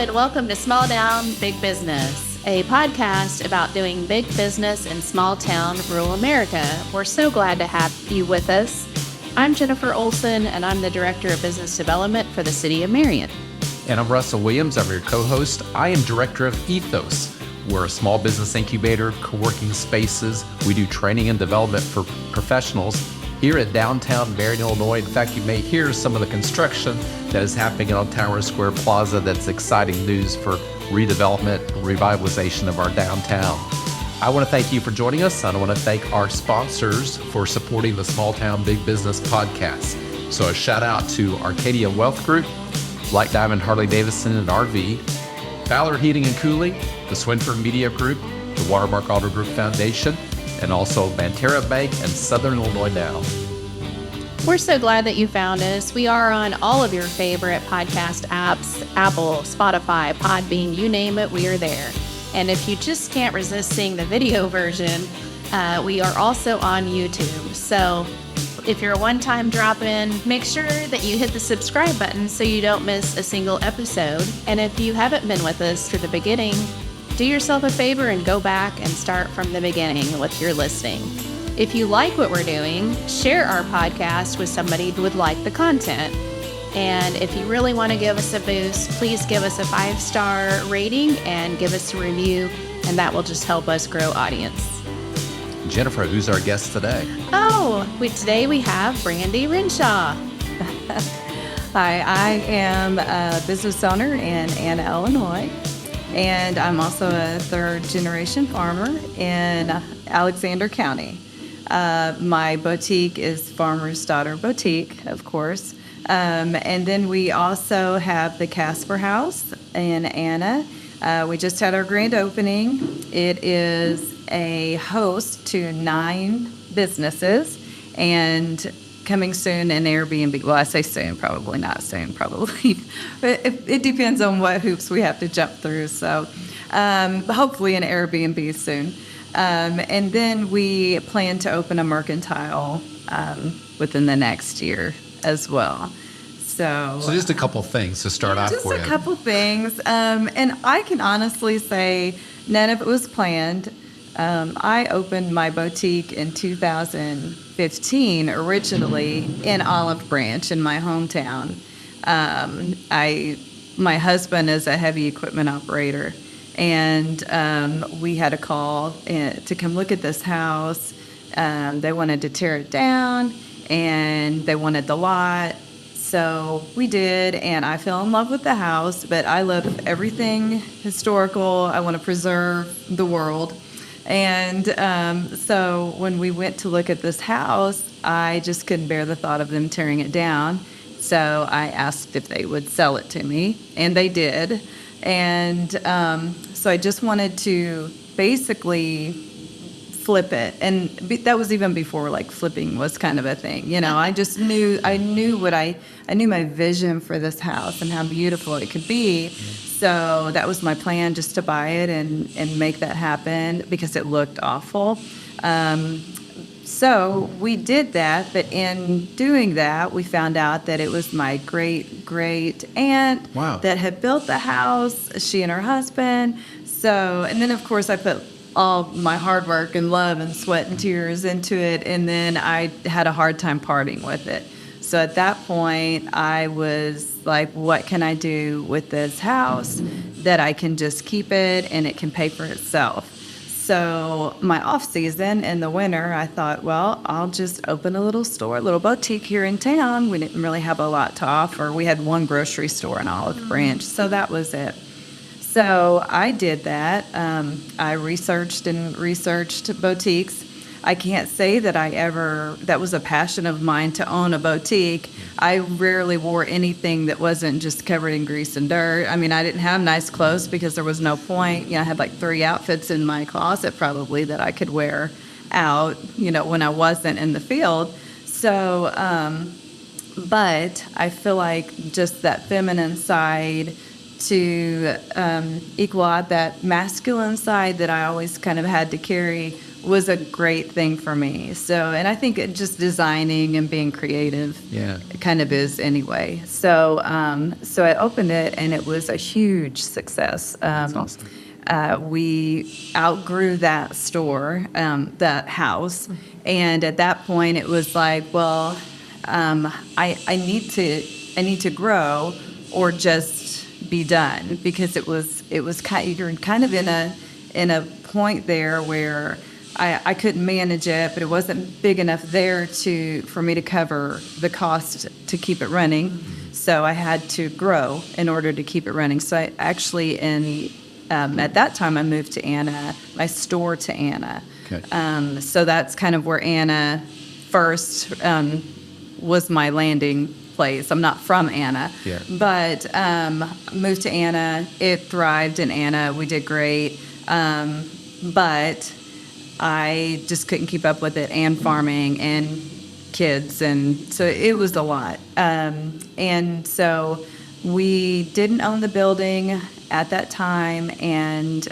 and welcome to Small Town Big Business, a podcast about doing big business in small town rural America. We're so glad to have you with us. I'm Jennifer Olson, and I'm the Director of Business Development for the City of Marion. And I'm Russell Williams. I'm your co-host. I am Director of Ethos. We're a small business incubator, co-working spaces. We do training and development for professionals here at downtown Marion, Illinois. In fact, you may hear some of the construction that is happening on Tower Square Plaza. That's exciting news for redevelopment, revitalization of our downtown. I want to thank you for joining us. I want to thank our sponsors for supporting the Small Town Big Business podcast. So a shout out to Arcadia Wealth Group, Black Diamond Harley-Davidson and RV, Fowler Heating and Cooling, the Swinford Media Group, the Watermark Auto Group Foundation, and also Banterra Bank and Southern Illinois Now. We're so glad that you found us. We are on all of your favorite podcast apps, Apple, Spotify, Podbean, you name it, we are there. And if you just can't resist seeing the video version, we are also on YouTube. So if you're a one-time drop-in, make sure that you hit the subscribe button so you don't miss a single episode. And if you haven't been with us to the beginning, do yourself a favor and go back and start from the beginning with your listening. If you like what we're doing, share our podcast with somebody who would like the content. And if you really want to give us a boost, please give us a 5-star rating and give us a review, and that will just help us grow audience. Jennifer, who's our guest today? Today we have Brandy Renshaw. Hi, I am a business owner in Anna, Illinois, and I'm also a third-generation farmer in Alexander County. My boutique is Farmer's Daughter Boutique, of course. And then we also have the Casper House in Anna. We just had our grand opening. It is a host to 9 businesses, and coming soon an Airbnb. Well, I say soon, probably not soon, probably. But it depends on what hoops we have to jump through. So hopefully an Airbnb soon. And then we plan to open a mercantile within the next year as well. So just a couple things to start off with. Just a couple things. And I can honestly say none of it was planned. I opened my boutique in 2015, originally in Olive Branch in my hometown. My husband is a heavy equipment operator, and we had a call to come look at this house. They wanted to tear it down, and they wanted the lot. So we did, and I fell in love with the house, but I love everything historical. I want to preserve the world. And so when we went to look at this house, I just couldn't bear the thought of them tearing it down. So I asked if they would sell it to me, and they did. And so I just wanted to basically flip it. And that was even before like flipping was kind of a thing. You know, I knew my vision for this house and how beautiful it could be. So that was my plan, just to buy it and make that happen, because it looked awful. So we did that, but in doing that, we found out that it was my great aunt that had built the house, she and her husband. So, and then of course I put all my hard work and love and sweat and tears into it, and then I had a hard time parting with it. So at that point, I was like, what can I do with this house that I can just keep it and it can pay for itself? So my off season in the winter, I thought, well, I'll just open a little store, a little boutique here in town. We didn't really have a lot to offer. We had one grocery store in Olive Branch, so that was it. So I did that. I researched boutiques. I can't say that that was a passion of mine to own a boutique. I rarely wore anything that wasn't just covered in grease and dirt. I mean, I didn't have nice clothes because there was no point. You know, I had like 3 outfits in my closet probably that I could wear out, you know, when I wasn't in the field. So, but I feel like just that feminine side to equal out that masculine side that I always kind of had to carry was a great thing for me. So, and I think just designing and being creative kind of is anyway. So, so I opened it, and it was a huge success. That's awesome. We outgrew that store, that house, and at that point, it was like, well, I need to grow, or just be done, because it was you're kind of in a point there where I couldn't manage it, but it wasn't big enough there for me to cover the cost to keep it running. So I had to grow in order to keep it running. So I actually, at that time, I moved to Anna, my store to Anna. Okay. So that's kind of where Anna first was my landing place. I'm not from Anna, but moved to Anna. It thrived in Anna. We did great, but I just couldn't keep up with it, and farming and kids, and so it was a lot. And so we didn't own the building at that time, and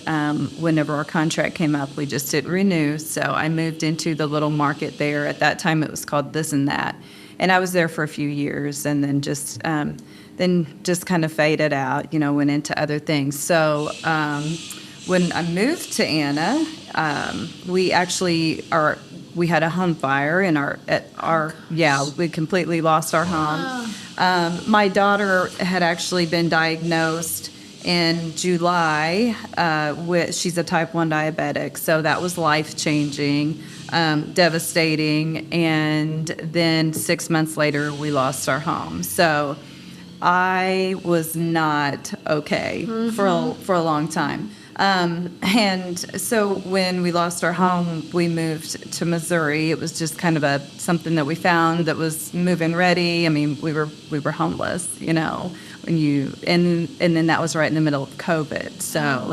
whenever our contract came up, we just didn't renew. So I moved into the little market there. At that time, it was called This and That, and I was there for a few years, and then just kind of faded out. Went into other things. So when I moved to Anna, we had a home fire we completely lost our home. My daughter had actually been diagnosed in July she's a type 1 diabetic, so that was life-changing, devastating, and then 6 months later we lost our home. So I was not okay for a long time. And so when we lost our home, we moved to Missouri. It was just kind of something that we found that was move-in ready. I mean, we were homeless, and then that was right in the middle of COVID. So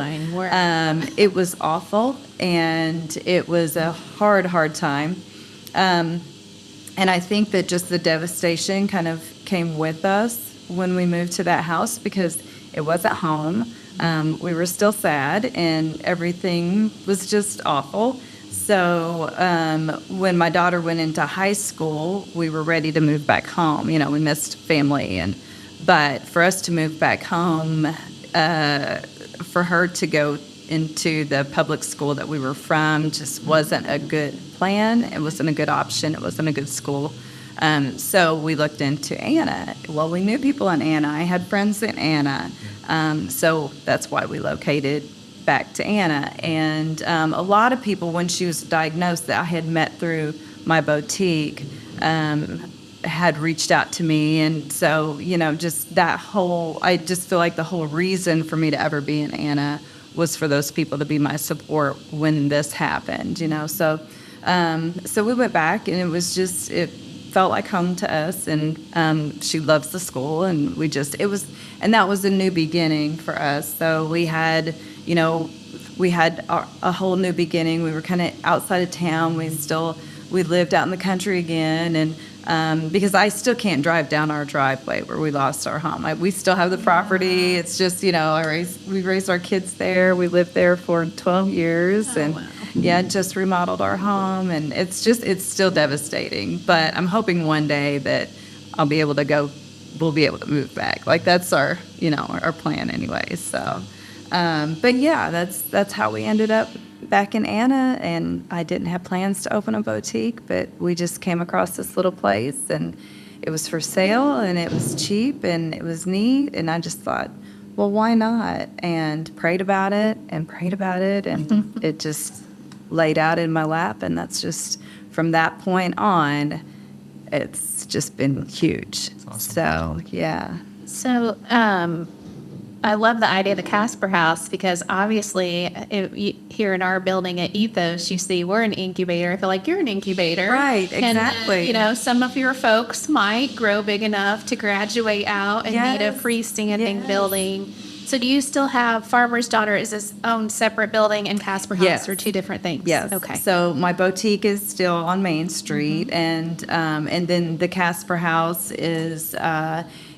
it was awful, and it was a hard time. And I think that just the devastation kind of came with us when we moved to that house, because it wasn't home. We were still sad, and everything was just awful. So when my daughter went into high school, we were ready to move back home. We missed family, but for us to move back home, for her to go into the public school that we were from just wasn't a good plan. It wasn't a good option. It wasn't a good school. So we looked into Anna. Well, we knew people in Anna. I had friends in Anna. So that's why we located back to Anna. And a lot of people, when she was diagnosed, that I had met through my boutique, had reached out to me. And so, just that I just feel like the whole reason for me to ever be in Anna was for those people to be my support when this happened, So, so we went back, and it felt like home to us, and she loves the school, and that was a new beginning for us. So we had a whole new beginning. We were kind of outside of town. We lived out in the country again, and because I still can't drive down our driveway where we lost our home. We still have the property. It's just, we raised our kids there. We lived there for 12 years, just remodeled our home, and it's still devastating. But I'm hoping one day that we'll be able to move back. Like, that's our plan anyway. So, but yeah, that's how we ended up back in Anna. And I didn't have plans to open a boutique, but we just came across this little place, and it was for sale, and it was cheap, and it was neat. And I just thought, well, why not? And prayed about it, and it just laid out in my lap. And that's just, from that point on, it's just been huge. Awesome. So, yeah. So, I love the idea of the Casper House, because obviously here in our building at Ethos, you see we're an incubator. I feel like you're an incubator. Right, exactly. And, some of your folks might grow big enough to graduate out and need a freestanding building. So do you still have Farmer's Daughter is its own separate building and Casper House Yes. are two different things? Yes. Okay. So my boutique is still on Main Street, and then the Casper House is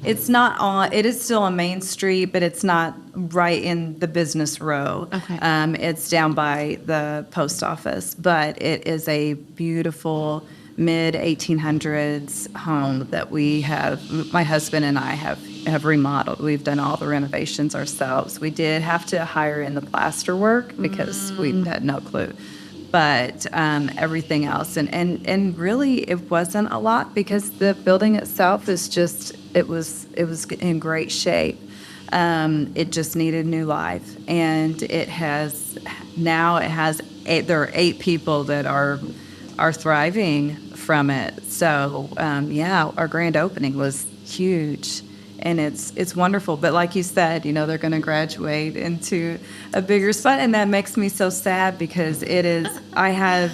it's not on. It is still on Main Street, but it's not right in the business row. Okay. It's down by the post office, but it is a beautiful mid 1800s home that we have. My husband and I have remodeled. We've done all the renovations ourselves. We did have to hire in the plaster work because we had no clue. But everything else, and really it wasn't a lot because the building itself is just, it was in great shape. It just needed new life, and there are 8 people that are thriving from it. So our grand opening was huge, and it's wonderful. But like you said, they're going to graduate into a bigger spot, and that makes me so sad because I have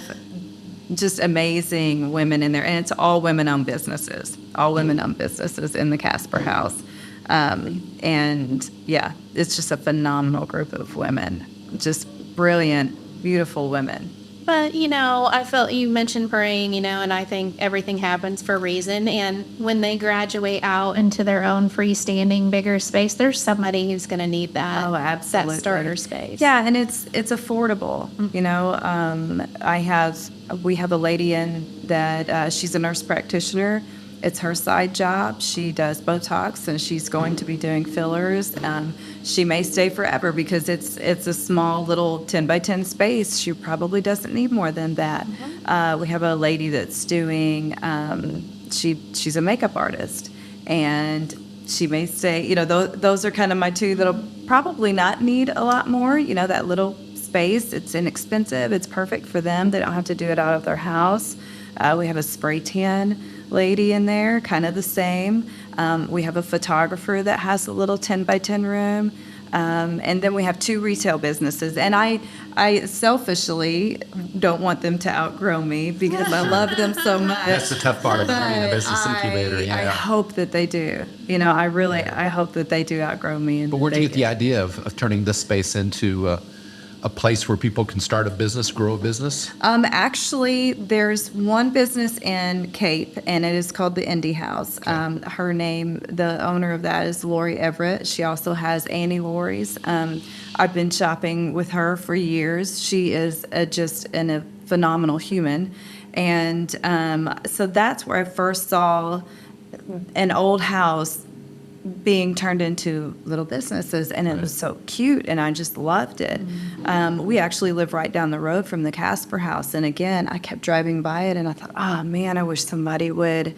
just amazing women in there, and it's all women-owned businesses in the Casper House. And yeah, it's just a phenomenal group of women, just brilliant, beautiful women. But, I felt you mentioned praying, and I think everything happens for a reason. And when they graduate out into their own freestanding, bigger space, there's somebody who's going to need that. Oh, absolutely. That starter space. Yeah, and it's affordable. We have a lady in that she's a nurse practitioner. It's her side job. She does Botox, and she's going to be doing fillers. She may stay forever because it's a small little 10 by 10 space. She probably doesn't need more than that. We have a lady that's doing, she's a makeup artist, and she may stay, those are kind of my two that'll probably not need a lot more, that little space. It's inexpensive. It's perfect for them. They don't have to do it out of their house. We have a spray tan lady in there, kind of the same. We have a photographer that has a little 10 by 10 room. And then we have 2 retail businesses. And I selfishly don't want them to outgrow me because I love them so much. That's the tough part of being a business incubator. I hope that they do. I hope that they do outgrow me. But where did you get the idea of turning this space into a place where people can start a business, grow a business? Actually, there's one business in Cape, and it is called the Indie House. Okay. Her name, the owner of that, is Lori Everett. She also has Annie Lori's. I've been shopping with her for years. She is just a phenomenal human. And so that's where I first saw an old house being turned into little businesses, and it was so cute, and I just loved it. We actually live right down the road from the Casper House, and again, I kept driving by it, and I thought, oh man, I wish somebody would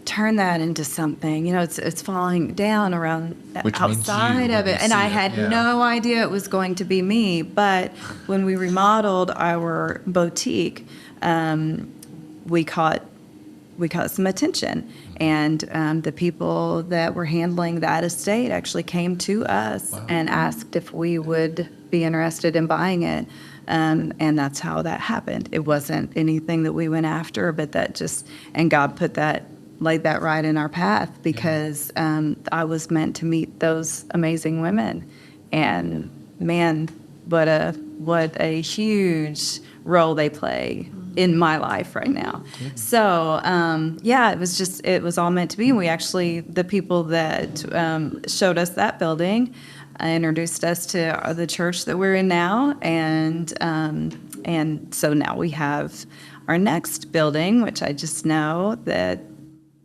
turn that into something. It's falling down around the outside of it, and I had no idea it was going to be me. But when we remodeled our boutique, we caught some attention. And the people that were handling that estate actually came to us and asked if we would be interested in buying it. And that's how that happened. It wasn't anything that we went after, but and God laid that right in our path because I was meant to meet those amazing women. And man, what a huge role they play in my life right now. So, it was all meant to be. And we actually, the people that showed us that building introduced us to the church that we're in now. And so now we have our next building, which I just know that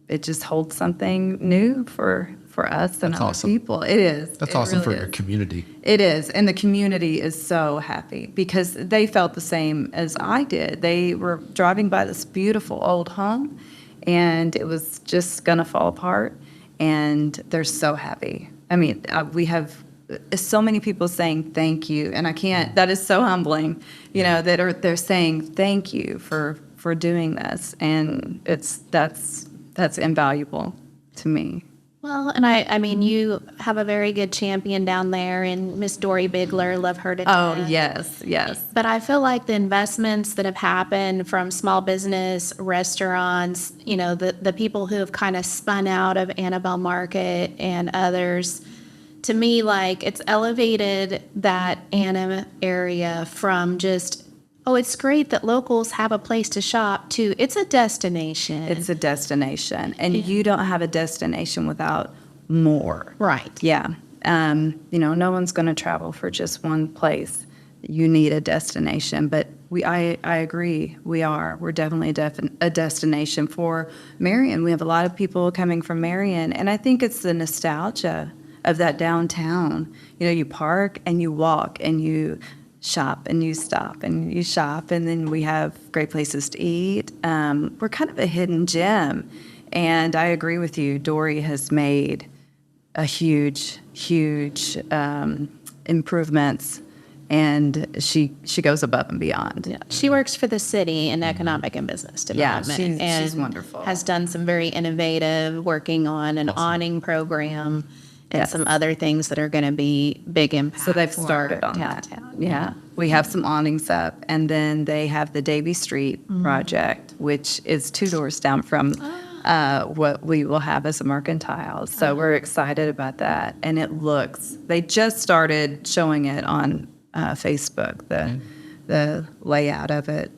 it just holds something new for us and other people. It is. That's awesome for your community. It is. And the community is so happy because they felt the same as I did. They were driving by this beautiful old home, and it was just going to fall apart, and they're so happy. I mean, we have so many people saying thank you, and I can't, that is so humbling, they're saying thank you for doing this, and that's invaluable to me. Well, and I mean, you have a very good champion down there in Miss Dory Bigler. Love her to death. Oh, yes. But I feel like the investments that have happened from small business, restaurants, the people who have kind of spun out of Annabelle Market and others to me, like, it's elevated that Annam area from just, oh, it's great that locals have a place to shop, to it's a destination. It's a destination. And you don't have a destination without more. Right. Yeah. No one's going to travel for just one place. You need a destination. But I agree. We're definitely a destination for Marion. We have a lot of people coming from Marion. And I think it's the nostalgia of that downtown. You park and you walk and you shop and you stop and you shop, and then we have great places to eat. We're kind of a hidden gem, and I agree with you. Dory has made a huge improvements, and she goes above and beyond. Yeah. She works for the city in economic and business development. Yeah, she's wonderful. Has done some very innovative, working on an awning program. And some other things that are going to be big impact. So they've started on downtown. that. Yeah. We have some awnings up, and then they have the Davie Street project, which is 2 doors down from what we will have as a mercantile. So we're excited about that. And they just started showing it on Facebook, the layout of it.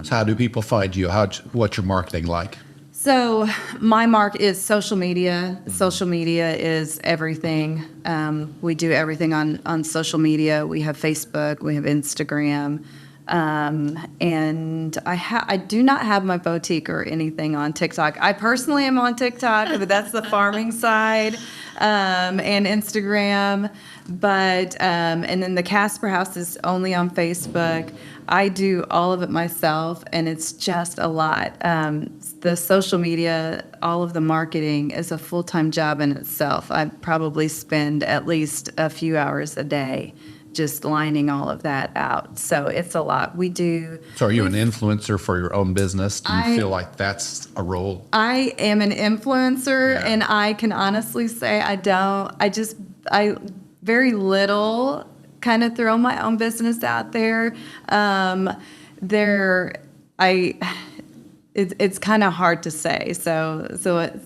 So how do people find you? What's your marketing like? So my mark is social media. Social media is everything. We do everything on social media. We have Facebook. We have Instagram. And I do not have my boutique or anything on TikTok. I personally am on TikTok, but that's the farming side, and Instagram. But and then the Casper House is only on Facebook. I do all of it myself, and it's just a lot. The social media, all of the marketing is a full-time job in itself. I probably spend at least a few hours a day just lining all of that out. So it's a lot. We do. So are you an influencer for your own business? Do you feel like that's a role? I am an influencer, and I can honestly say I very little kind of throw my own business out there. It's kind of hard to say. So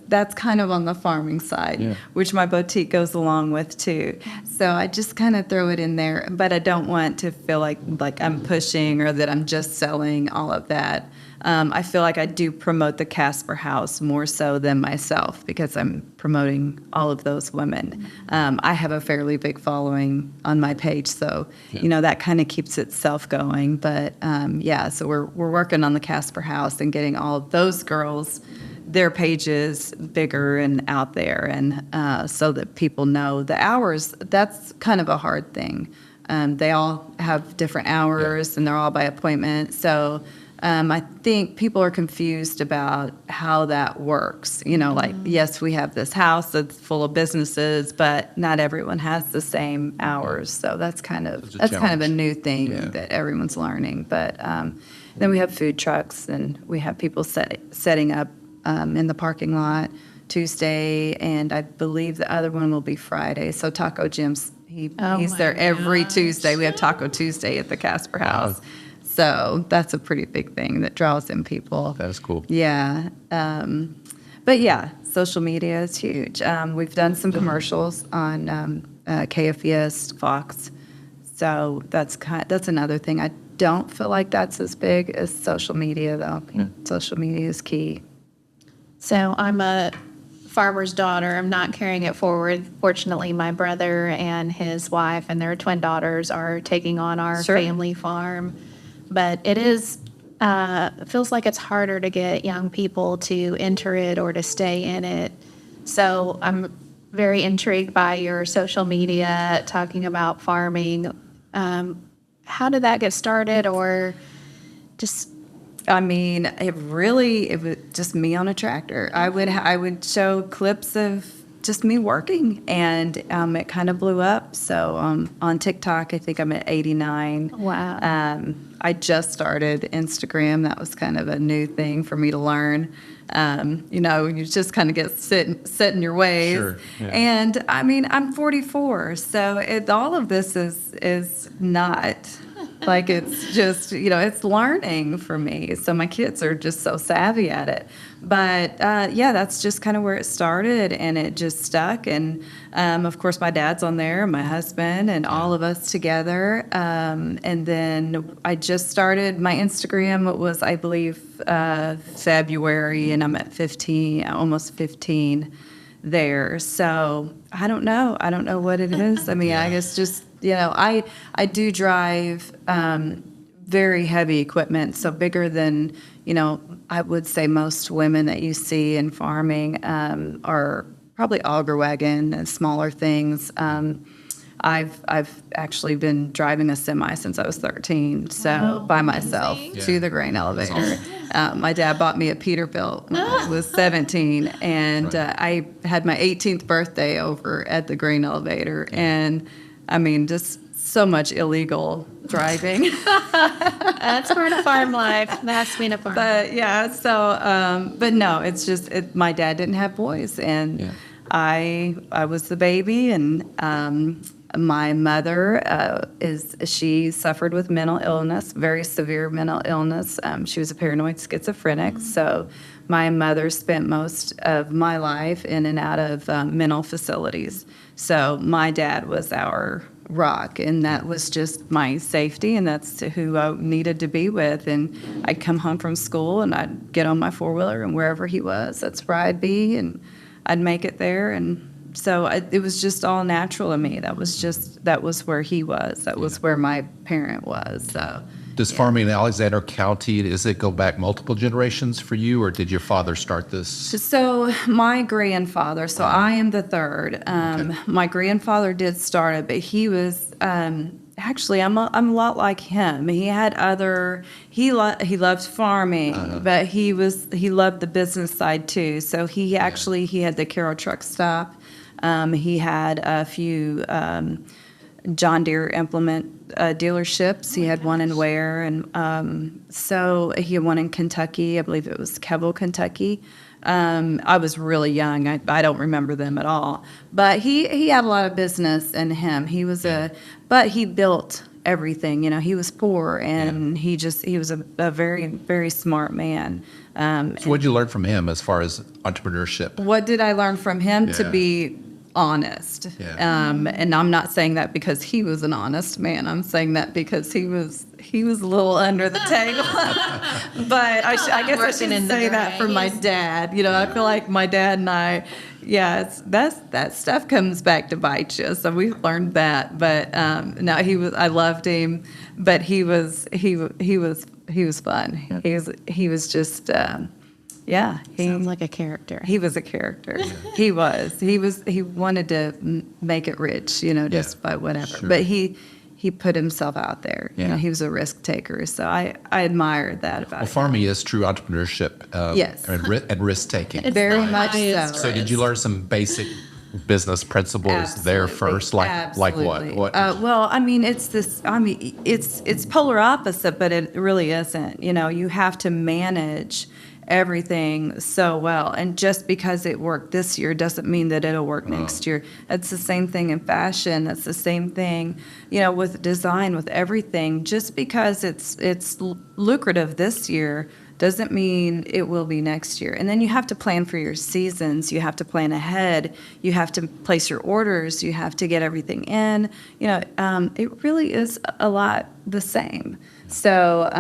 that's kind of on the farming side, which my boutique goes along with too. So I just kind of throw it in there, but I don't want to feel like I'm pushing or that I'm just selling all of that. I feel like I do promote the Casper House more so than myself because I'm promoting all of those women. I have a fairly big following on my page, so that kind of keeps itself going. But so we're working on the Casper House and getting all of those girls, their pages bigger and out there, and so that people know the hours. That's kind of a hard thing. They all have different hours, and they're all by appointment. So I think people are confused about how that works. Yes, we have this house that's full of businesses, but not everyone has the same hours. So that's kind of a new thing that everyone's learning. But then we have food trucks, and we have people setting up in the parking lot Tuesday, and I believe the other one will be Friday. So Taco Jim's he's there every Tuesday. We have Taco Tuesday at the Casper House. So that's a pretty big thing that draws in people. That is cool. Yeah. But social media is huge. We've done some commercials on KFES, Fox. So that's another thing. I don't feel like that's as big as social media, though. Yeah. Social media is key. So I'm a farmer's daughter. I'm not carrying it forward. Fortunately, my brother and his wife and their twin daughters are taking on our family farm. But it feels like it's harder to get young people to enter it or to stay in it. So I'm very intrigued by your social media talking about farming. How did that get started, or just? I mean, it was just me on a tractor. I would show clips of just me working, and it kind of blew up. So on TikTok, I think I'm at 89. Wow. I just started Instagram. That was kind of a new thing for me to learn. You just kind of get set in your ways. Sure, yeah. And I mean, I'm 44, so all of this is not Like it's just, it's learning for me. So my kids are just so savvy at it. But that's just kind of where it started, and it just stuck. And of course, my dad's on there, my husband, and all of us together. And then I just started my Instagram. It was, I believe, February, and I'm at 15, almost 15 there. So I don't know. I don't know what it is. I mean, I guess just, I do drive very heavy equipment, so bigger than, I would say most women that you see in farming are probably auger wagon and smaller things. I've actually been driving a semi since I was 13, so by myself to the grain elevator. My dad bought me a Peterbilt when I was 17, and I had my 18th birthday over at the grain elevator, and I mean, just so much illegal driving. That's part of farm life. That's being a farmer. But no, it's just my dad didn't have boys, and I was the baby, and my mother she suffered with mental illness, very severe mental illness. She was a paranoid schizophrenic, so my mother spent most of my life in and out of mental facilities. So my dad was our rock, and that was just my safety, and that's who I needed to be with. And I'd come home from school, and I'd get on my four-wheeler, and wherever he was, that's where I'd be, and I'd make it there. And so it was just all natural to me. That was where he was. That was where my parent was. So. Does farming in Alexander County, does it go back multiple generations for you, or did your father start this? So my grandfather, so I am the third. My grandfather did start it, but he was actually I'm a lot like him. He had he loved farming, but he loved the business side too. So he had the Carroll truck stop. He had a few John Deere implement dealerships. He had one in Ware, and so he had one in Kentucky. I believe it was Keble, Kentucky. I was really young. I don't remember them at all. But he had a lot of business in him. But he built everything. He was poor, and he was a very, very smart man. So what did you learn from him as far as entrepreneurship? What did I learn from him? To be honest. And I'm not saying that because he was an honest man. I'm saying that because he was a little under the table. But I guess I shouldn't say that for my dad. I feel like my dad and I, that stuff comes back to bite you. So we learned that. But no, I loved him, but he was fun. He was just. Sounds like a character. He was a character. He was. He wanted to make it rich, just by whatever. Sure. But he put himself out there. He was a risk taker. So I admired that about him. Farming is true entrepreneurship. Yes. And risk taking. Very much so. So did you learn some basic business principles there first? Like what? Well, I mean, it's polar opposite, but it really isn't. You have to manage everything so well, and just because it worked this year doesn't mean that it'll work next year. That's the same thing in fashion. That's the same thing, with design, with everything. Just because it's lucrative this year doesn't mean it will be next year. And then you have to plan for your seasons. You have to plan ahead. You have to place your orders. You have to get everything in. It really is a lot the same. So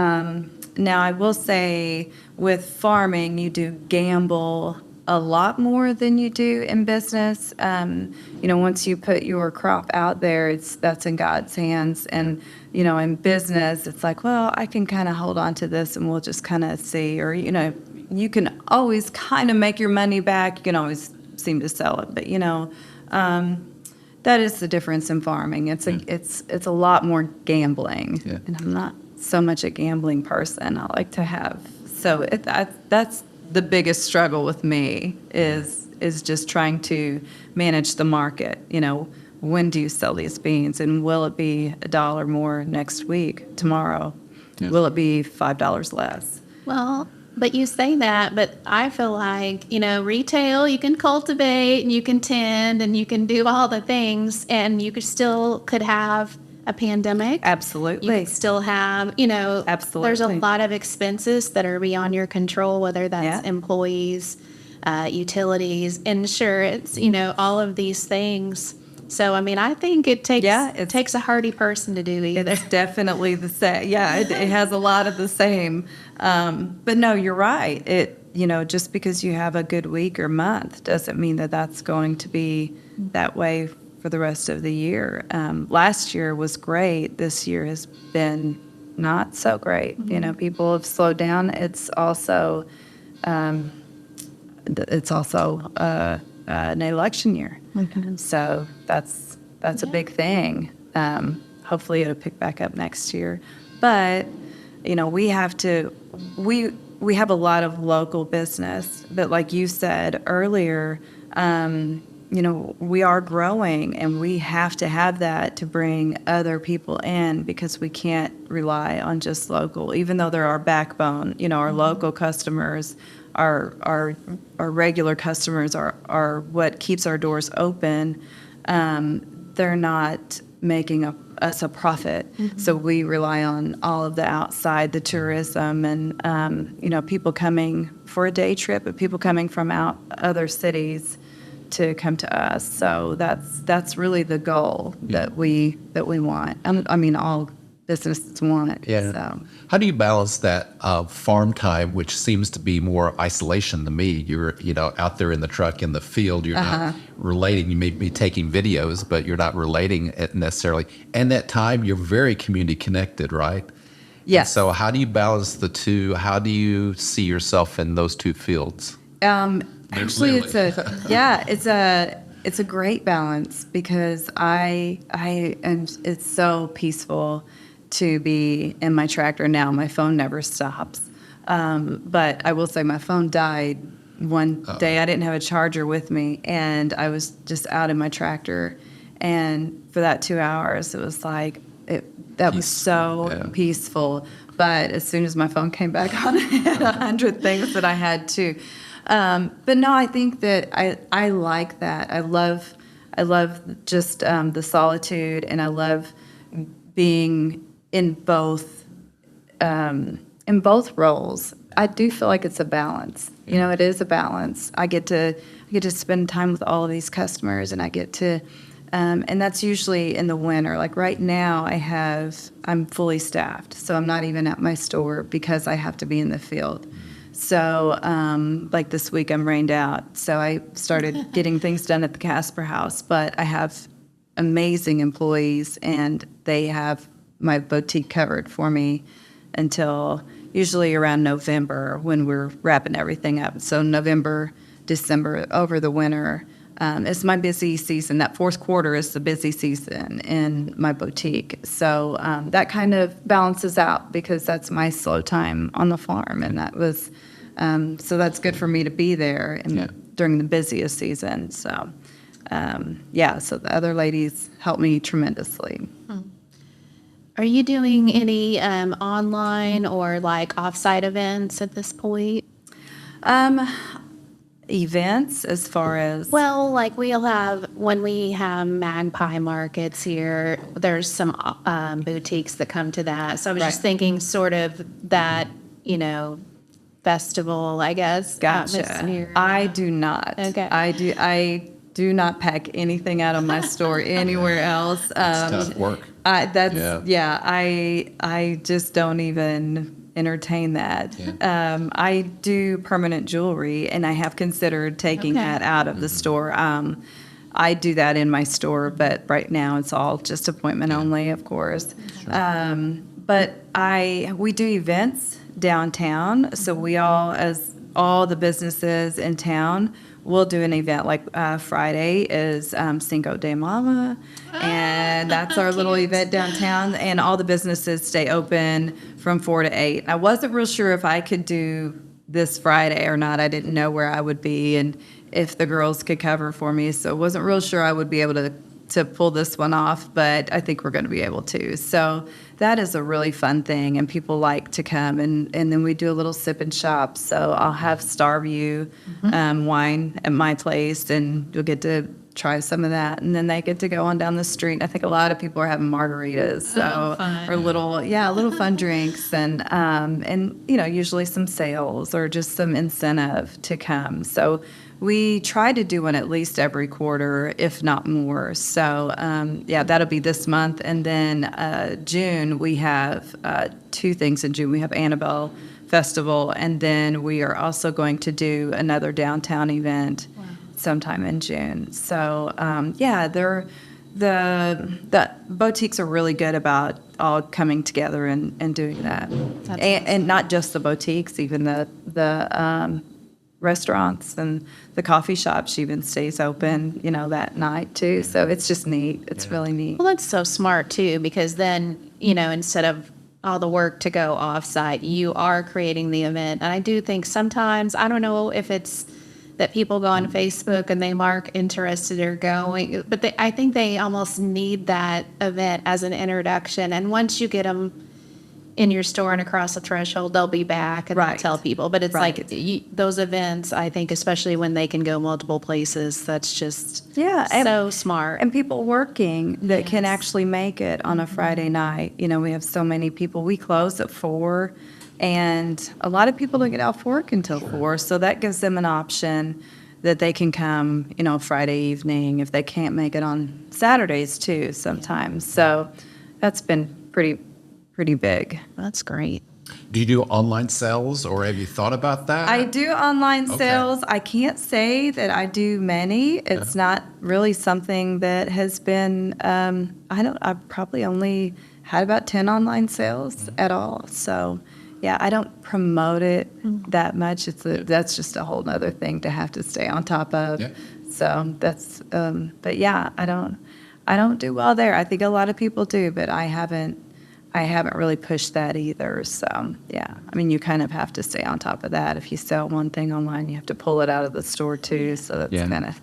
now I will say, with farming, you do gamble a lot more than you do in business. Once you put your crop out there, that's in God's hands. And, in business, it's like, well, I can kind of hold on to this and we'll just kind of see. Or, you can always kind of make your money back. You can always seem to sell it. But, that is the difference in farming. It's a lot more gambling. Yeah. And I'm not so much a gambling person. I like to have. So that's the biggest struggle with me is just trying to manage the market. When do you sell these beans, and will it be $1 more next week, tomorrow? Yes. Will it be $5 less? Well, but you say that, but I feel like, retail, you can cultivate and you can tend and you can do all the things, and you could have a pandemic. Absolutely. You can still have, Absolutely. there's a lot of expenses that are beyond your control, whether that's Yeah. employees, utilities, insurance, all of these things. So, I mean, I think it takes a hardy person to do either. It's definitely the same. Yeah, it has a lot of the same. But no, you're right. Just because you have a good week or month doesn't mean that that's going to be that way for the rest of the year. Last year was great. This year has been not so great. Mm-hmm. People have slowed down. It's also an election year. Mm-hmm. So that's a big thing. Hopefully it'll pick back up next year. But, we have a lot of local business. But like you said earlier, we are growing, and we have to have that to bring other people in, because we can't rely on just local, even though they're our backbone. Our local customers, our regular customers are what keeps our doors open. They're not making us a profit. Mm-hmm. So we rely on all of the outside, the tourism, and people coming for a day trip, but people coming from other cities to come to us. So that's really the goal that we want. I mean, all businesses want it. Yeah. So. How do you balance that farm time, which seems to be more isolation to me? You're out there in the truck in the field. You're not relating. You may be taking videos, but you're not relating it necessarily. And that time, you're very community connected, right? Yes. So how do you balance the two? How do you see yourself in those two fields? Actually, it's a great balance, because it's so peaceful to be in my tractor now. My phone never stops. But I will say my phone died one day. I didn't have a charger with me, and I was just out in my tractor. And for that 2 hours, it was like, was so peaceful. But as soon as my phone came back on, I had 100 things that I had to. But no, I think that I like that. I love just the solitude, and I love being in both roles. I do feel like it's a balance. It is a balance. I get to spend time with all of these customers, and I get to, and that's usually in the winter. Like right now, I'm fully staffed, so I'm not even at my store because I have to be in the field. So, like this week, I'm rained out. So I started getting things done at the Casper House. But I have amazing employees, and they have my boutique covered for me until usually around November, when we're wrapping everything up. So November, December, over the winter, it's my busy season. That fourth quarter is the busy season in my boutique. So that kind of balances out, because that's my slow time on the farm. And that was, so that's good for me to be there during the busiest season. So, so the other ladies help me tremendously. Are you doing any online or like off-site events at this point? Events as far as? Well, like when we have Magpie markets here, there's some boutiques that come to that. So I was just thinking sort of that, festival, I guess. Gotcha. Atmosphere. I do not. Okay. I do not pack anything out of my store anywhere else. It's tough work. I just don't even entertain that. Yeah. I do permanent jewelry, and I have considered taking that out of the store. I do that in my store, but right now it's all just appointment only, of course. Sure. But we do events downtown, so we all the businesses in town, we'll do an event. Like Friday is Cinco de Mama, and that's our little event downtown. And all the businesses stay open from 4 to 8. I wasn't real sure if I could do this Friday or not. I didn't know where I would be and if the girls could cover for me. So I wasn't real sure I would be able to pull this one off, but I think we're going to be able to. So that is a really fun thing, and people like to come, and then we do a little sip and shop. So I'll have Starview wine at my place, and you'll get to try some of that, and then they get to go on down the street. I think a lot of people are having margaritas, so or little fun drinks, and usually some sales or just some incentive to come. So we try to do one at least every quarter, if not more. So that'll be this month, and then June we have 2 things in June. We have Annabelle Festival, and then we are also going to do another downtown event sometime in June. So the boutiques are really good about all coming together and doing that, and not just the boutiques, even the restaurants and the coffee shops even stays open, that night too. So it's just neat. It's really neat. Well, that's so smart too, because then, instead of all the work to go off-site, you are creating the event. And I do think sometimes, I don't know if it's that people go on Facebook and they mark interested or going, but I think they almost need that event as an introduction. And once you get them in your store and across the threshold, they'll be back and they'll tell people. But it's like those events, I think, especially when they can go multiple places, that's just so smart. And people working that can actually make it on a Friday night. We have so many people. We close at 4, and a lot of people don't get off work until 4, so that gives them an option that they can come, Friday evening if they can't make it on Saturdays too sometimes. So that's been pretty big. That's great. Do you do online sales, or have you thought about that? I do online sales. I can't say that I do many. It's not really something that has been, I've probably only had about 10 online sales at all. So, I don't promote it that much. That's just a whole other thing to have to stay on top of. Yeah. So that's, I don't do well there. I think a lot of people do, but I haven't really pushed that either. So, you kind of have to stay on top of that. If you sell one thing online, you have to pull it out of the store too. So that's kind of,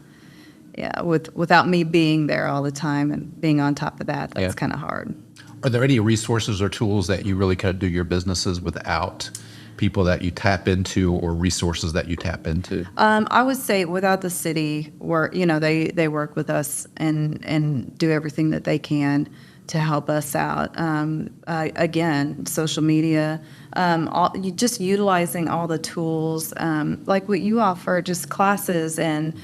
without me being there all the time and being on top of that, that's kind of hard. Are there any resources or tools that you really kind of do your businesses without people that you tap into, or resources that you tap into? I would say without the city work, they work with us and do everything that they can to help us out. Again, social media, just utilizing all the tools, like what you offer, just classes and,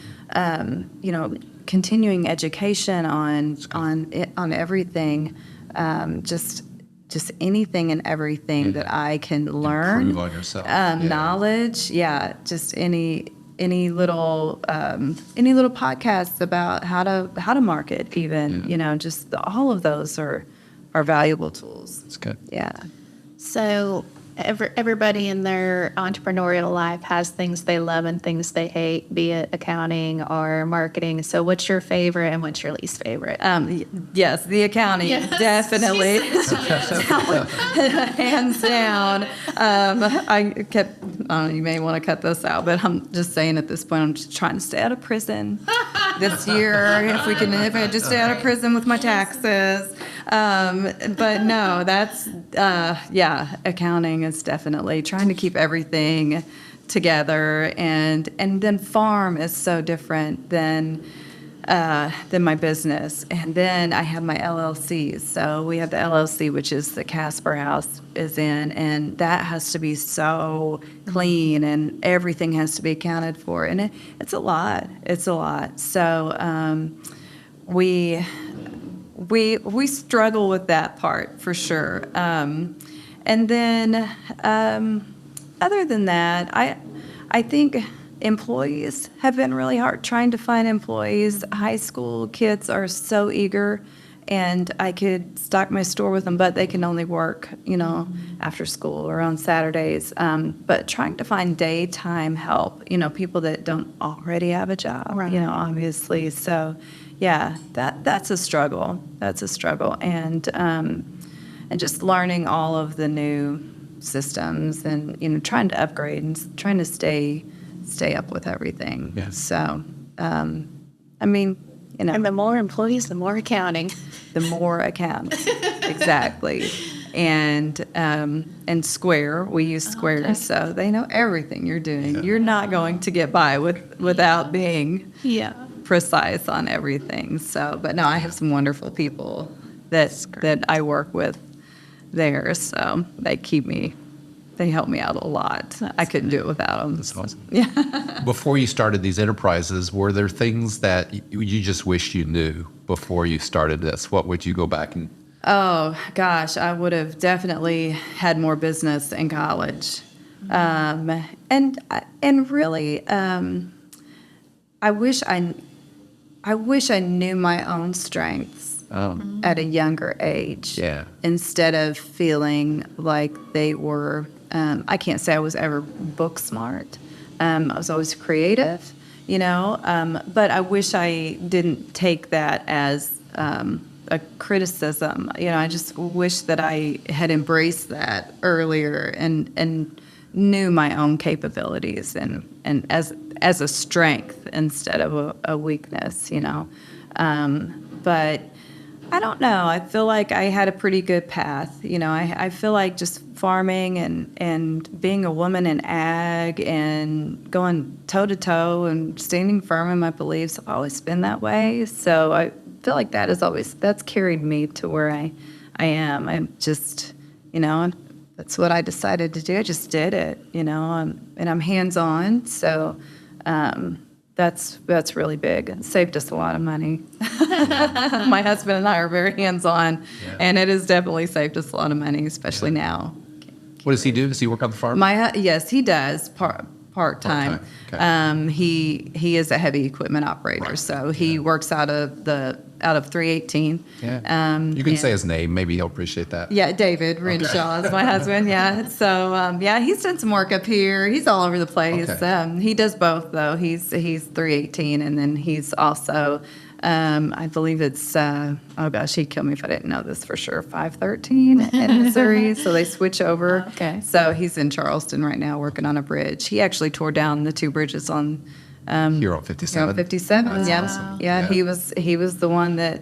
continuing education on everything, just anything and everything that I can learn. Improve on yourself. Knowledge, just any little podcasts about how to market, even just all of those are valuable tools. That's good. Yeah. So everybody in their entrepreneurial life has things they love and things they hate, be it accounting or marketing. So what's your favorite and what's your least favorite? Yes, the accounting, definitely. Hands down. You may want to cut this out, but I'm just saying at this point, I'm just trying to stay out of prison this year. If I just stay out of prison with my taxes. But no, that's, accounting is definitely trying to keep everything together. And then farm is so different than my business. And then I have my LLCs. So we have the LLC, which is the Casper House is in, and that has to be so clean and everything has to be accounted for. And it's a lot. It's a lot. So we struggle with that part for sure. And then other than that, I think employees have been really hard trying to find employees. High school kids are so eager, and I could stock my store with them, but they can only work, after school or on Saturdays. But trying to find daytime help, people that don't already have a job, obviously. So, that's a struggle. That's a struggle, and just learning all of the new systems, and trying to upgrade and trying to stay up with everything. Yeah. So, And the more employees, the more accounting. The more accounting, exactly. And Square, we use Square, so they know everything you're doing. Yeah. You're not going to get by without being precise on everything. So, but no, I have some wonderful people that I work with there. So they help me out a lot. I couldn't do it without them. That's awesome. Yeah. Before you started these enterprises, were there things that you just wish you knew before you started this? What would you go back and? Oh gosh, I would have definitely had more business in college, and really, I wish I knew my own strengths at a younger age. Yeah. Instead of feeling like they were. I can't say I was ever book smart. I was always creative, but I wish I didn't take that as a criticism. I just wish that I had embraced that earlier and knew my own capabilities and as a strength instead of a weakness, But I don't know. I feel like I had a pretty good path. I feel like just farming and being a woman in ag and going toe to toe and standing firm in my beliefs have always been that way. So I feel like that's carried me to where I am. I'm just, that's what I decided to do. I just did it, and I'm hands-on. So that's really big. It saved us a lot of money. My husband and I are very hands-on, and it has definitely saved us a lot of money, especially now. What does he do? Does he work on the farm? Yes, he does part-time. Okay. He is a heavy equipment operator, so he works out of 318. Yeah. You can say his name. Maybe he'll appreciate that. Yeah, David Renshaw is my husband. Yeah. So he's done some work up here. He's all over the place. Okay. He does both though. He's 318, and then he's also I believe it's oh gosh, he'd kill me if I didn't know this for sure. 513 in Missouri. So they switch over. Okay. So he's in Charleston right now working on a bridge. He actually tore down the two bridges on. Here on 57. Here on 57. That's Yeah. awesome. Yeah. He was the one that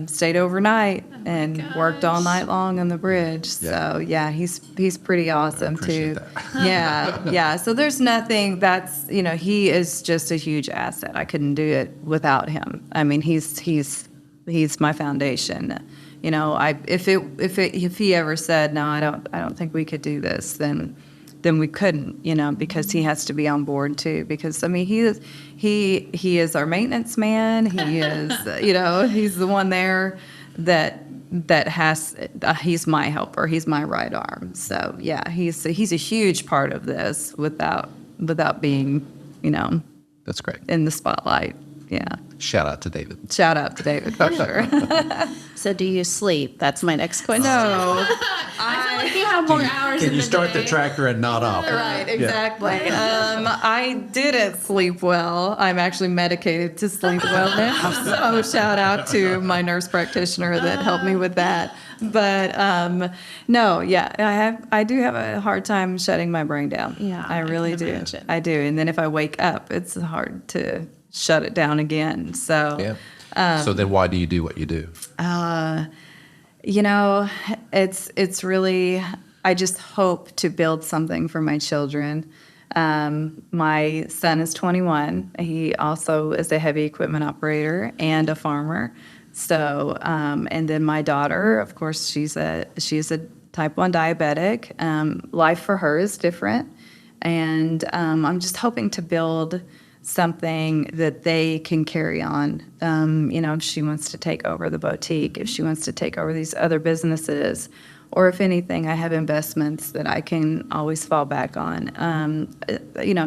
stayed overnight and worked all night long on the bridge. Yeah. So he's pretty awesome too. That. Yeah. So there's nothing that's he is just a huge asset. I couldn't do it without him. I mean he's my foundation. If he ever said no, I don't think we could do this, then we couldn't, because he has to be on board too. Because I mean, he is our maintenance man. He is, he's the one there that has. He's my helper. He's my right arm. So yeah, he's a huge part of this without being, That's great. in the spotlight. Yeah. Shout out to David. Shout out to David for sure. So do you sleep? That's my next question. No. I feel like you have more hours in Can you the start day. the tractor and not off? Right, exactly. I didn't sleep well. I'm actually medicated to sleep well now. So shout out to my nurse practitioner that helped me with that. But no, yeah, I do have a hard time shutting my brain down. Yeah, I really can do. imagine. I do. And then if I wake up, it's hard to shut it down again. So Yeah. So then why do you do what you do? It's really, I just hope to build something for my children. My son is 21. He also is a heavy equipment operator and a farmer. So, and then my daughter, of course, she's a type 1 diabetic. Life for her is different. And I'm just hoping to build something that they can carry on. If she wants to take over the boutique, if she wants to take over these other businesses, or if anything, I have investments that I can always fall back on.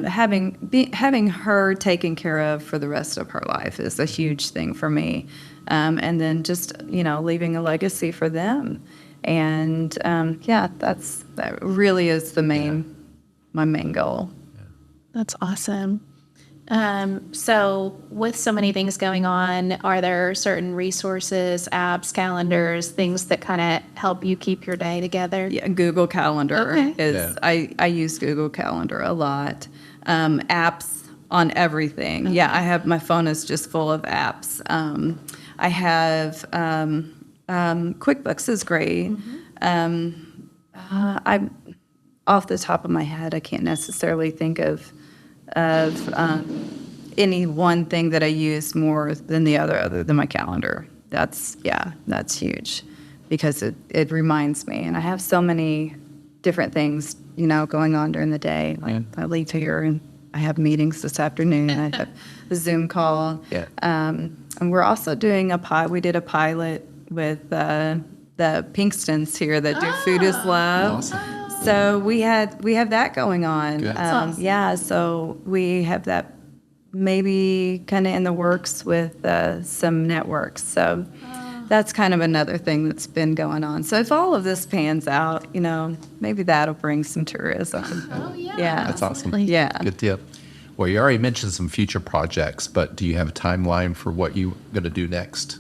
Having her taken care of for the rest of her life is a huge thing for me. And then just, leaving a legacy for them. And that really is my main goal. That's awesome. So with so many things going on, are there certain resources, apps, calendars, things that kind of help you keep your day together? Yeah, Google Calendar is. Yeah. I use Google Calendar a lot. Apps on everything. Okay. Yeah, I have my phone is just full of apps. I have QuickBooks is great. Mm-hmm. I off the top of my head, I can't necessarily think of any one thing that I use more than the other than my calendar. That's huge because it reminds me. And I have so many different things, going on during the day. Like I leave here and I have meetings this afternoon. I have a Zoom call. Yeah. And we're also doing we did a pilot with the Pinkstons here that do Food is Love. Awesome. So we have that going on. Good. Awesome. Yeah, so we have that maybe kind of in the works with some networks. So that's kind of another thing that's been going on. So if all of this pans out, maybe that'll bring some tourism. Oh, yeah. Yeah. That's awesome. Yeah. Good tip. Well, you already mentioned some future projects, but do you have a timeline for what you're going to do next?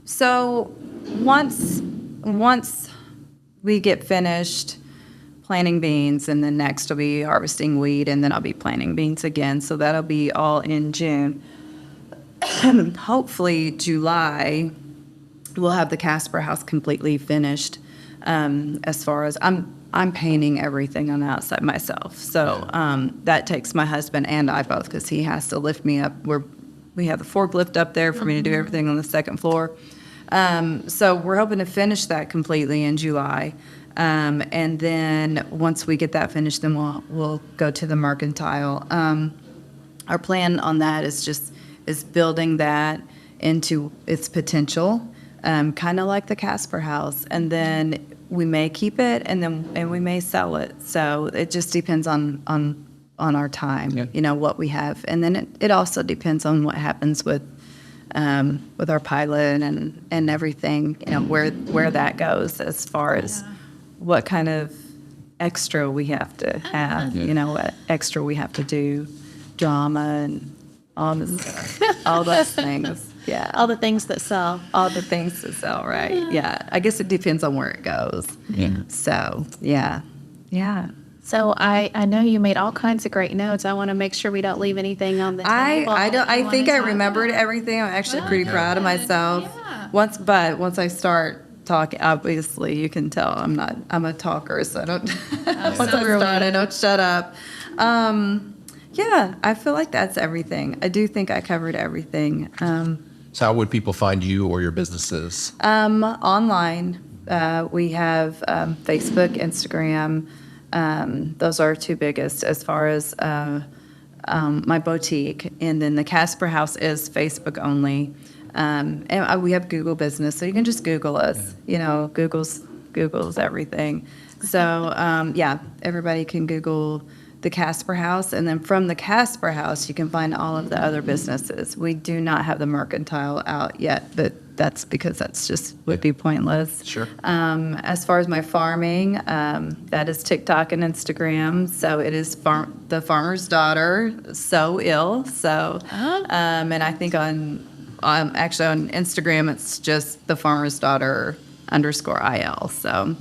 So once we get finished planting beans, and then next I'll be harvesting wheat, and then I'll be planting beans again. So that'll be all in June. Hopefully July, we'll have the Casper House completely finished. As far as I'm painting everything on the outside myself. So that takes my husband and I both, because he has to lift me up. We have the forklift up there for me to do everything on the second floor. So we're hoping to finish that completely in July. And then once we get that finished, then we'll go to the mercantile. Our plan on that is building that into its potential, kind of like the Casper House. And then we may keep it, and we may sell it. So it just depends on our time, what we have. And then it also depends on what happens with our pilot and everything, where that goes as far as what kind of extra we have to have, what extra we have to do, drama and all those things. Yeah. All the things that sell. All the things that sell, right? Yeah. I guess it depends on where it goes. Yeah. So, yeah. Yeah. So I know you made all kinds of great notes. I want to make sure we don't leave anything on the table. I think I remembered everything. I'm actually pretty proud of myself. Yeah. Once I start talking, obviously you can tell I'm a talker, so I don't once I start, I don't shut up. Yeah, I feel like that's everything. I do think I covered everything. So how would people find you or your businesses? Online, we have Facebook, Instagram. Those are our two biggest as far as my boutique. And then the Casper House is Facebook only. And we have Google Business, so you can just Google us. Google's everything. So, everybody can Google the Casper House, and then from the Casper House, you can find all of the other businesses. We do not have the mercantile out yet, but that's because that's just would be pointless. Sure. As far as my farming, that is TikTok and Instagram. So it is the farmer's daughter, so ill. So, and I think actually on Instagram, it's just the farmer's daughter _IL. So.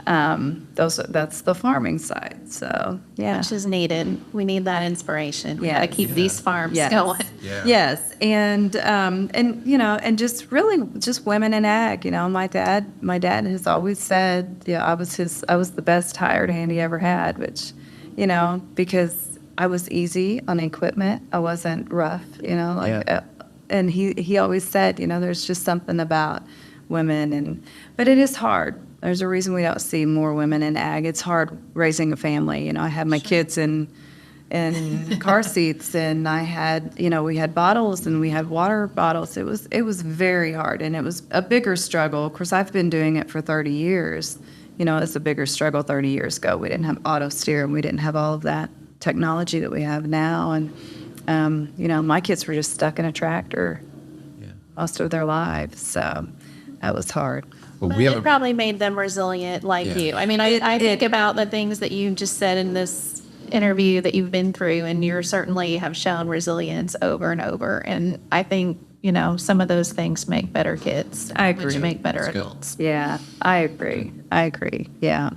That's the farming side. So yeah, Which is needed. We need that inspiration. We Yes. got to keep these farms Yes. going. Yeah. Yes, and just really just women in ag. My dad has always said, I was the best hired hand he ever had, which, because I was easy on equipment. I wasn't rough, and he always said, there's just something about women, but it is hard. There's a reason we don't see more women in ag. It's hard raising a family. I had my kids in car seats, and I had, we had bottles and we had water bottles. It was very hard, and it was a bigger struggle. Of course, I've been doing it for 30 years. It's a bigger struggle 30 years ago. We didn't have auto steer, and we didn't have all of that technology that we have now. And, my kids were just stuck in a tractor most of their lives. So that was hard. Well, But it probably made them resilient like you. I mean, I think about the things that you just said in this interview that you've been through, and you certainly have shown resilience over and over. And I think, some of those things make better kids. I agree. Which make better That's good. adults. Yeah, I agree. Yeah.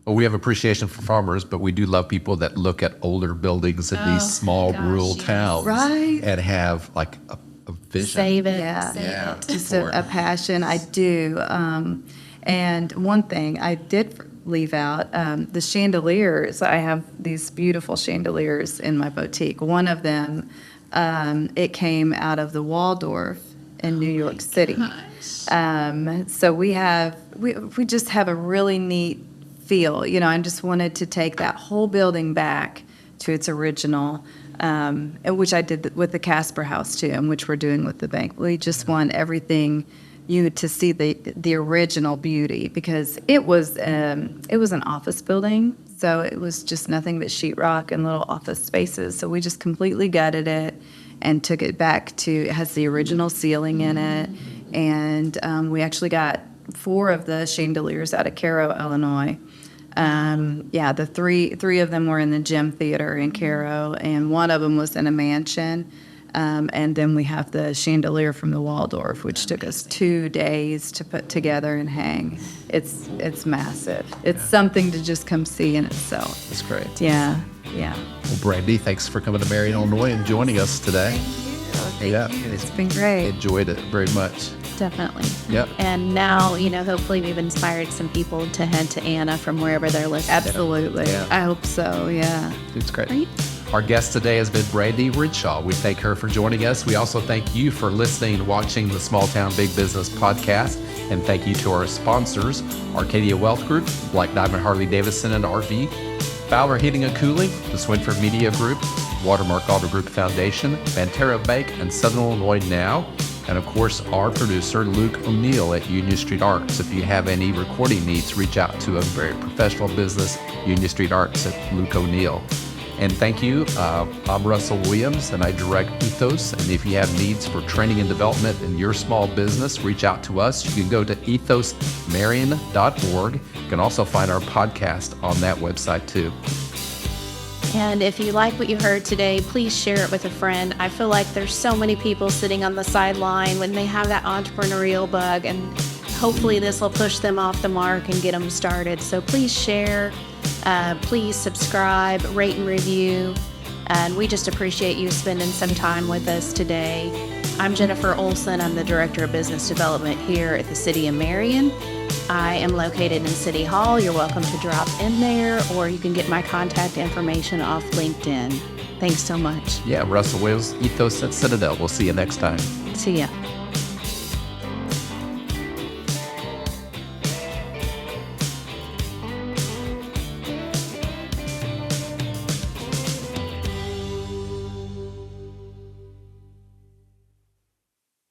Well, we have appreciation for farmers, but we do love people that look at older buildings in these small rural towns Right. and have like a vision. Save it. Yeah. Save Yeah. it. Just a passion. I do. And one thing I did leave out. The chandeliers, I have these beautiful chandeliers in my boutique. One of them, it came out of the Waldorf in New York City. So we just have a really neat feel. I just wanted to take that whole building back to its original, which I did with the Casper House too, and which we're doing with the bank. We just want everything to see the original beauty, because it was an office building, so it was just nothing but sheetrock and little office spaces. So we just completely gutted it and took it back to, it has the original ceiling in it, and we actually got 4 of the chandeliers out of Cairo, Illinois. The three of them were in the Gym Theater in Cairo, and one of them was in a mansion. And then we have the chandelier from the Waldorf, which took us 2 days to put together and hang. It's massive. It's something to just come see in itself. That's great. Yeah. Well, Brandy, thanks for coming to Marion, Illinois and joining us today. Thank you. It's been great. Enjoyed it very much. Definitely. Yep. And now, hopefully we've inspired some people to head to Anna from wherever they're listening. Absolutely. Yeah. I hope so, yeah. It's great. Right? Our guest today has been Brandy Renshaw. We thank her for joining us. We also thank you for listening and watching the Small Town Big Business podcast. And thank you to our sponsors, Arcadia Wealth Group, Black Diamond Harley Davidson and RV, Fowler Heating and Cooling, the Swinford Media Group, Watermark Auto Group Foundation, Banterra Bank, and Southern Illinois Now. And of course, our producer, Luke O'Neill at Union Street Arts. If you have any recording needs, reach out to a very professional business, Union Street Arts at Luke O'Neill. And thank you. I'm Russell Williams, and I direct Ethos. And if you have needs for training and development in your small business, reach out to us. You can go to ethosmarion.org. You can also find our podcast on that website, too. And if you like what you heard today, please share it with a friend. I feel like there's so many people sitting on the sideline when they have that entrepreneurial bug, and hopefully this will push them off the mark and get them started. So please share. Please subscribe, rate, and review. And we just appreciate you spending some time with us today. I'm Jennifer Olson. I'm the Director of Business Development here at the City of Marion. I am located in City Hall. You're welcome to drop in there, or you can get my contact information off LinkedIn. Thanks so much. Yeah, Russell Williams, Ethos at Citadel. We'll see you next time. See ya.